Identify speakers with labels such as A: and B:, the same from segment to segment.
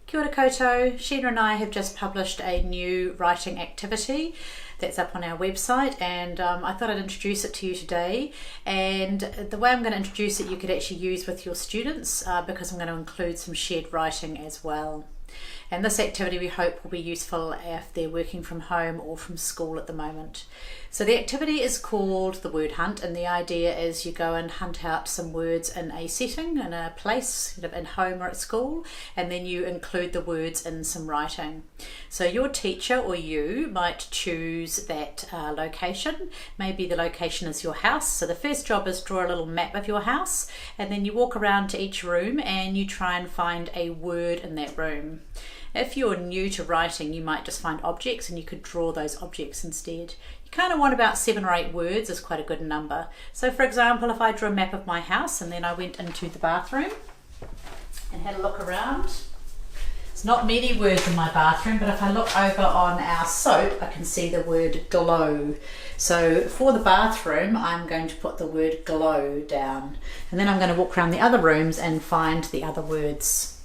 A: Kia ora koutou. Sheena and I have just published a new writing activity that's up on our website, and I thought I'd introduce it to you today. And the way I'm going to introduce it you could actually use with your students because I'm going to include some shared writing as well. And this activity we hope will be useful if they're working from home or from school at the moment. So the activity is called the word hunt, and the idea is you go and hunt out some words in a setting, in a place, in home or at school, and then you include the words in some writing. So your teacher or you might choose that location. Maybe the location is your house. So the first job is draw a little map of your house, and then you walk around to each room and you try and find a word in that room. If you're new to writing, you might just find objects and you could draw those objects instead. You kind of want about 7 or 8 words is quite a good number. So for example, if I drew a map of my house and then I went into the bathroom and had a look around, it's not many words in my bathroom, but if I look over on our soap, I can see the word glow. So for the bathroom, I'm going to put the word glow down, and then I'm going to walk around the other rooms and find the other words.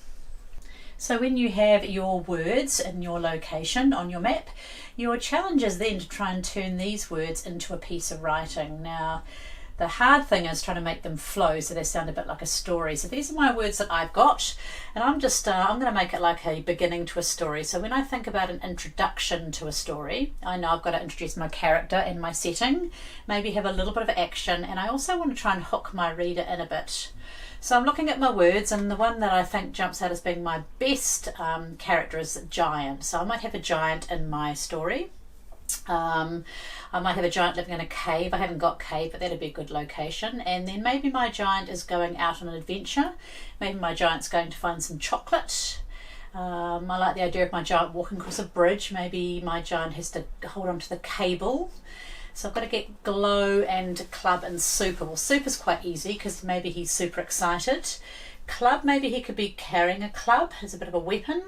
A: So when you have your words in your location on your map, your challenge is then to try and turn these words into a piece of writing. Now, the hard thing is trying to make them flow so they sound a bit like a story. So these are my words that I've got, and I'm going to make it like a beginning to a story. So when I think about an introduction to a story, I know I've got to introduce my character and my setting, maybe have a little bit of action, and I also want to try and hook my reader in a bit. So I'm looking at my words, and the one that I think jumps out as being my best character is giant. So I might have a giant in my story. I might have a giant living in a cave. I haven't got cave, but that'd be a good location. And then maybe my giant is going out on an adventure. Maybe my giant's going to find some chocolate. I like the idea of my giant walking across a bridge. Maybe my giant has to hold on to the cable. So I've got to get glow and club and super. Well, super's quite easy because maybe he's super excited. Club, maybe he could be carrying a club as a bit of a weapon.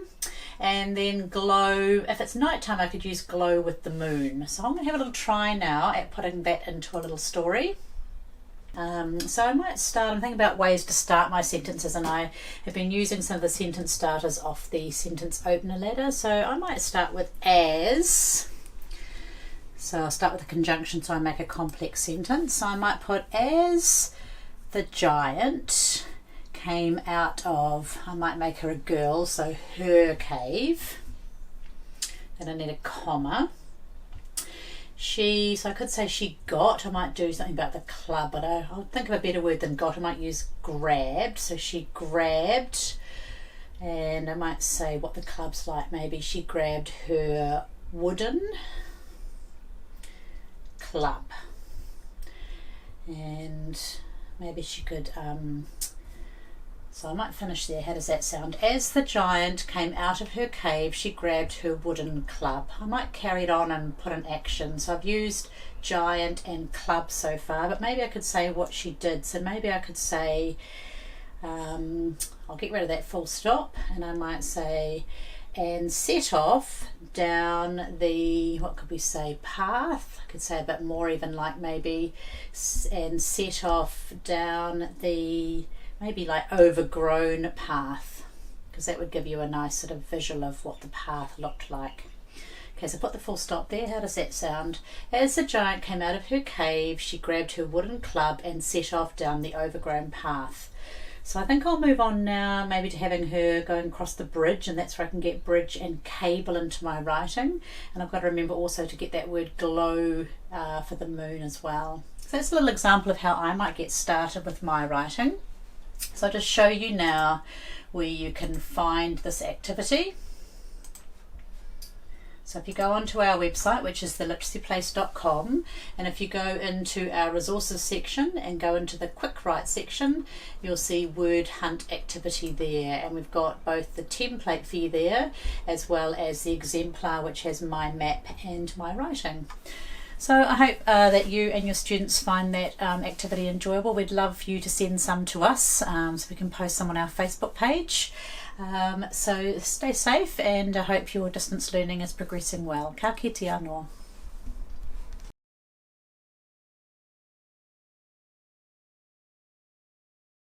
A: And then glow, if it's nighttime, I could use glow with the moon. So I'm going to have a little try now at putting that into a little story. So I might start, I'm thinking about ways to start my sentences, and I have been using some of the sentence starters off the sentence opener ladder. So I might start with as. So I'll start with a conjunction so I make a complex sentence. So I might put as the giant came out of, I might make her a girl, so her cave. Then I need a comma. So I could say she got, I might do something about the club, but I'll think of a better word than got. I might use grabbed. So she grabbed, and I might say what the club's like. Maybe she grabbed her wooden club, and maybe she could so I might finish there. How does that sound? As the giant came out of her cave, she grabbed her wooden club. I might carry it on and put an action. So I've used giant and club so far, but maybe I could say what she did. So maybe I could say I'll get rid of that full stop, and I might say and set off down the, what could we say, path. I could say a bit more, even like maybe, and set off down the, maybe like overgrown path, because that would give you a nice sort of visual of what the path looked like. Okay, so put the full stop there. How does that sound? As the giant came out of her cave, she grabbed her wooden club and set off down the overgrown path. So I think I'll move on now maybe to having her going across the bridge, and that's where I can get bridge and cable into my writing. And I've got to remember also to get that word glow for the moon as well. So that's a little example of how I might get started with my writing. So I'll just show you now where you can find this activity. So if you go onto our website, which is theliteracyplace.com, and if you go into our resources section and go into the quick write section, you'll see word hunt activity there, and we've got both the template for you there as well as the exemplar which has my map and my writing. So I hope that you and your students find that activity enjoyable. We'd love you to send some to us so we can post some on our Facebook page. So stay safe, and I hope your distance learning is progressing well. Ka kite anō.